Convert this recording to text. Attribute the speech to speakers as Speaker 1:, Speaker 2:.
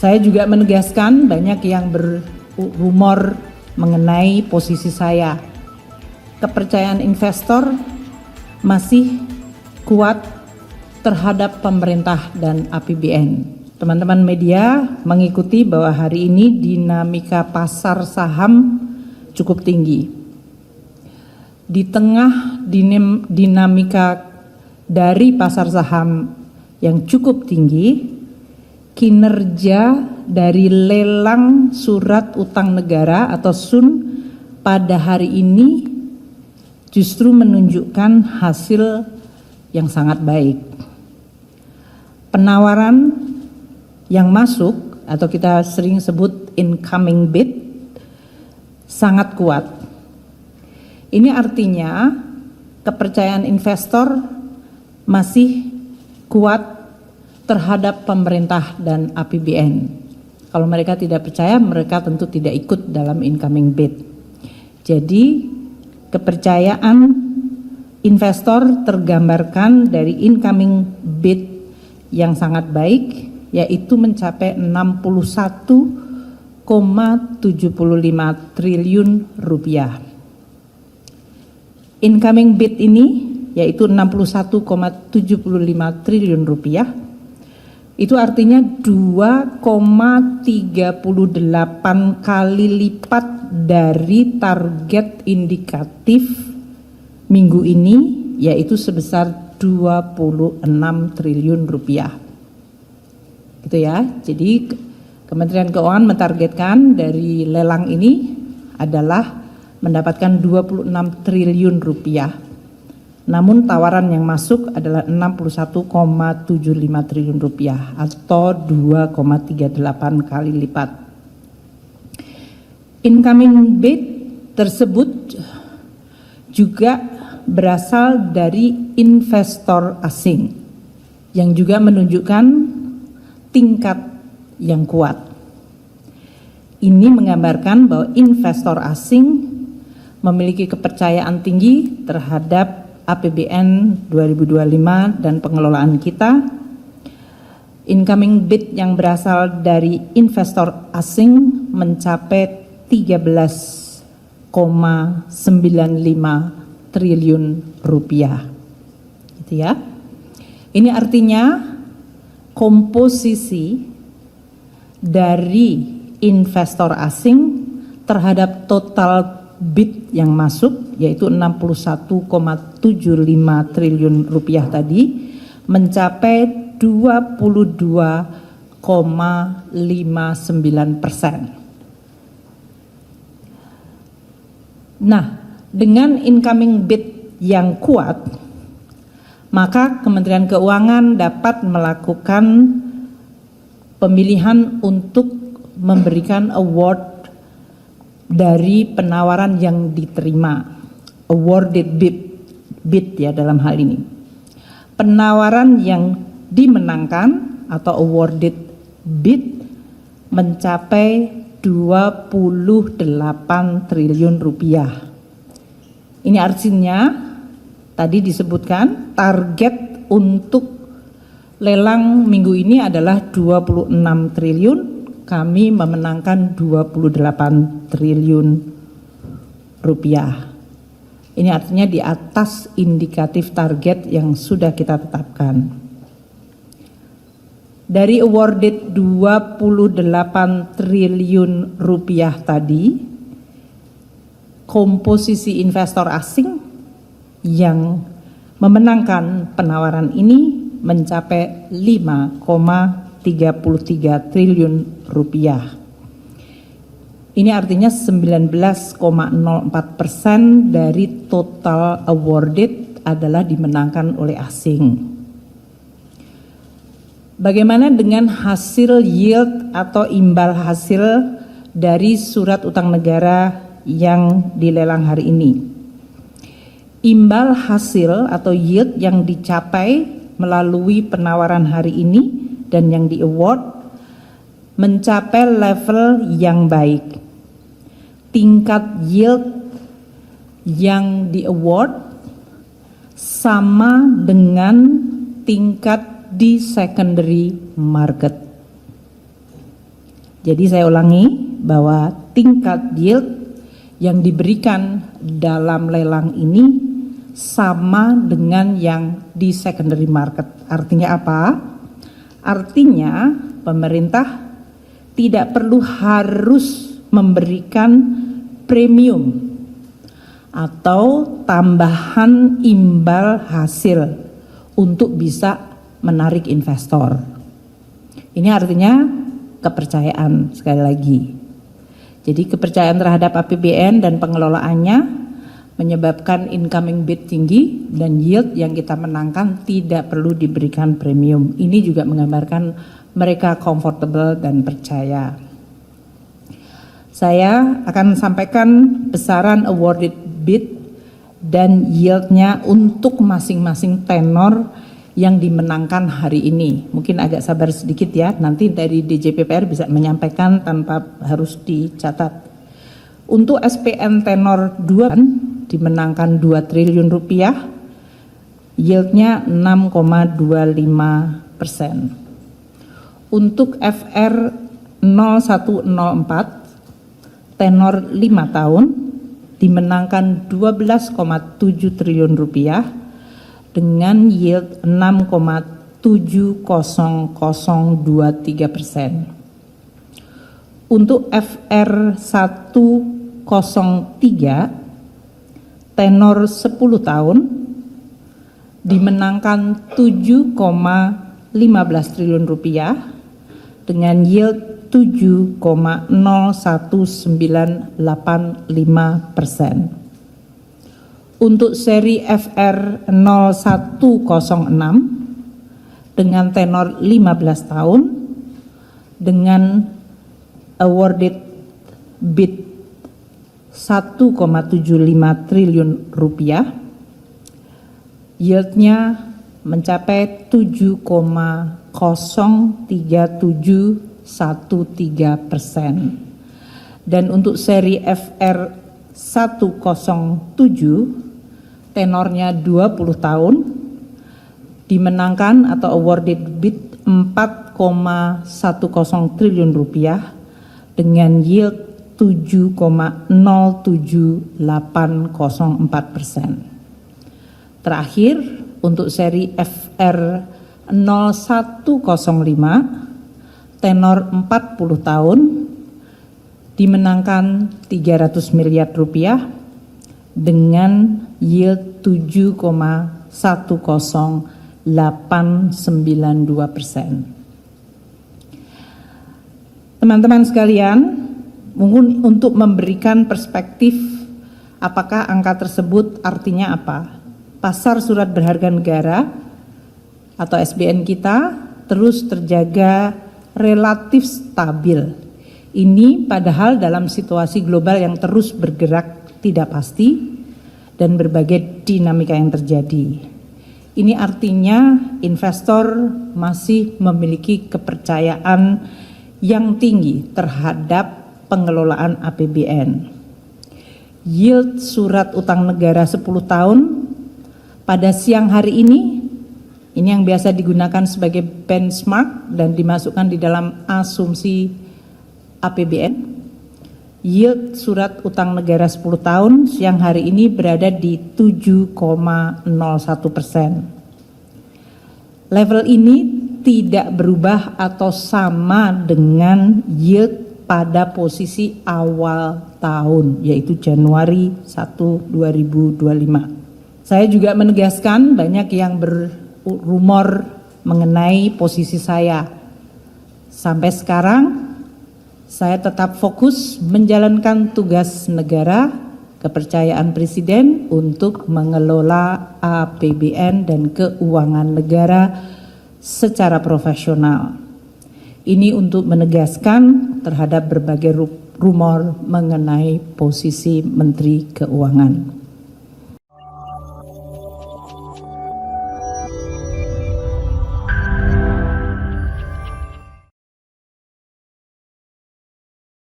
Speaker 1: Saya juga menegaskan banyak yang berumor mengenai posisi saya. Kepercayaan investor masih kuat terhadap pemerintah dan APBN. Teman-teman media mengikuti bahwa hari ini dinamika pasar saham cukup tinggi. Di tengah dinamika dari pasar saham yang cukup tinggi, kinerja dari lelang surat utang negara atau SUN pada hari ini justru menunjukkan hasil yang sangat baik. Penawaran yang masuk atau kita sering sebut incoming bid sangat kuat. Ini artinya kepercayaan investor masih kuat terhadap pemerintah dan APBN. Kalau mereka tidak percaya, mereka tentu tidak ikut dalam incoming bid. Jadi kepercayaan investor tergambarkan dari incoming bid yang sangat baik, yaitu mencapai 61,75 triliun rupiah. Incoming bid ini yaitu 61,75 triliun rupiah. Itu artinya 2,38 kali lipat dari target indikatif minggu ini, yaitu sebesar 26 triliun rupiah. Gitu ya. Jadi Kementerian Keuangan mentargetkan dari lelang ini adalah mendapatkan 26 triliun rupiah. Namun tawaran yang masuk adalah 61,75 triliun rupiah atau 2,38 kali lipat. Incoming bid tersebut juga berasal dari investor asing yang juga menunjukkan tingkat yang kuat. Ini menggambarkan bahwa investor asing memiliki kepercayaan tinggi terhadap APBN 2025 dan pengelolaan kita. Incoming bid yang berasal dari investor asing mencapai 13,95 triliun rupiah. Gitu ya. Ini artinya komposisi dari investor asing terhadap total bid yang masuk yaitu 61,75 triliun rupiah tadi mencapai 22,59%. Nah, dengan incoming bid yang kuat, maka Kementerian Keuangan dapat melakukan pemilihan untuk memberikan award dari penawaran yang diterima, awarded bid ya dalam hal ini. Penawaran yang dimenangkan atau awarded bid mencapai 28 triliun rupiah. Ini artinya tadi disebutkan target untuk lelang minggu ini adalah 26 triliun. Kami memenangkan 28 triliun rupiah. Ini artinya di atas indikatif target yang sudah kita tetapkan. Dari awarded 28 triliun rupiah tadi, komposisi investor asing yang memenangkan penawaran ini mencapai 5,33 triliun rupiah. Ini artinya 19,04% dari total awarded adalah dimenangkan oleh asing. Bagaimana dengan hasil yield atau imbal hasil dari surat utang negara yang dilelang hari ini? Imbal hasil atau yield yang dicapai melalui penawaran hari ini dan yang di award mencapai level yang baik. Tingkat yield yang di award sama dengan tingkat di secondary market. Jadi saya ulangi bahwa tingkat yield yang diberikan dalam lelang ini sama dengan yang di secondary market. Artinya apa? Artinya pemerintah tidak perlu harus memberikan premium atau tambahan imbal hasil untuk bisa menarik investor. Ini artinya kepercayaan sekali lagi. Jadi kepercayaan terhadap APBN dan pengelolaannya menyebabkan incoming bid tinggi dan yield yang kita menangkan tidak perlu diberikan premium. Ini juga menggambarkan mereka comfortable dan percaya. Saya akan sampaikan besaran awarded bid dan yieldnya untuk masing-masing tenor yang dimenangkan hari ini. Mungkin agak sabar sedikit ya, nanti dari DJPPR bisa menyampaikan tanpa harus dicatat. Untuk SPN tenor 2 dimenangkan 2 triliun rupiah, yieldnya 6,25%. Untuk FR 0104 tenor 5 tahun dimenangkan 12,7 triliun rupiah dengan yield 6,70023%. Untuk FR 103 tenor 10 tahun dimenangkan 7,15 triliun rupiah dengan yield 7,01985%. Untuk seri FR 0106 dengan tenor 15 tahun dengan awarded bid 1,75 triliun rupiah, yieldnya mencapai 7,03713%. Dan untuk seri FR 107 tenornya 20 tahun dimenangkan atau awarded bid 4,10 triliun rupiah dengan yield 7,07804%. Terakhir untuk seri FR 0105 tenor 40 tahun dimenangkan 300 miliar rupiah dengan yield 7,10892%. Teman-teman sekalian, mungkin untuk memberikan perspektif apakah angka tersebut artinya apa? Pasar surat berharga negara atau SBN kita terus terjaga relatif stabil. Ini padahal dalam situasi global yang terus bergerak tidak pasti dan berbagai dinamika yang terjadi. Ini artinya investor masih memiliki kepercayaan yang tinggi terhadap pengelolaan APBN. Yield surat utang negara 10 tahun pada siang hari ini yang biasa digunakan sebagai benchmark dan dimasukkan di dalam asumsi APBN. Yield surat utang negara 10 tahun siang hari ini berada di 7,01%. Level ini tidak berubah atau sama dengan yield pada posisi awal tahun, yaitu Januari 1, 2025. Saya juga menegaskan banyak yang berumor mengenai posisi saya. Sampai sekarang, saya tetap fokus menjalankan tugas negara, kepercayaan Presiden untuk mengelola APBN dan keuangan negara secara profesional. Ini untuk menegaskan terhadap berbagai rumor mengenai posisi Menteri Keuangan.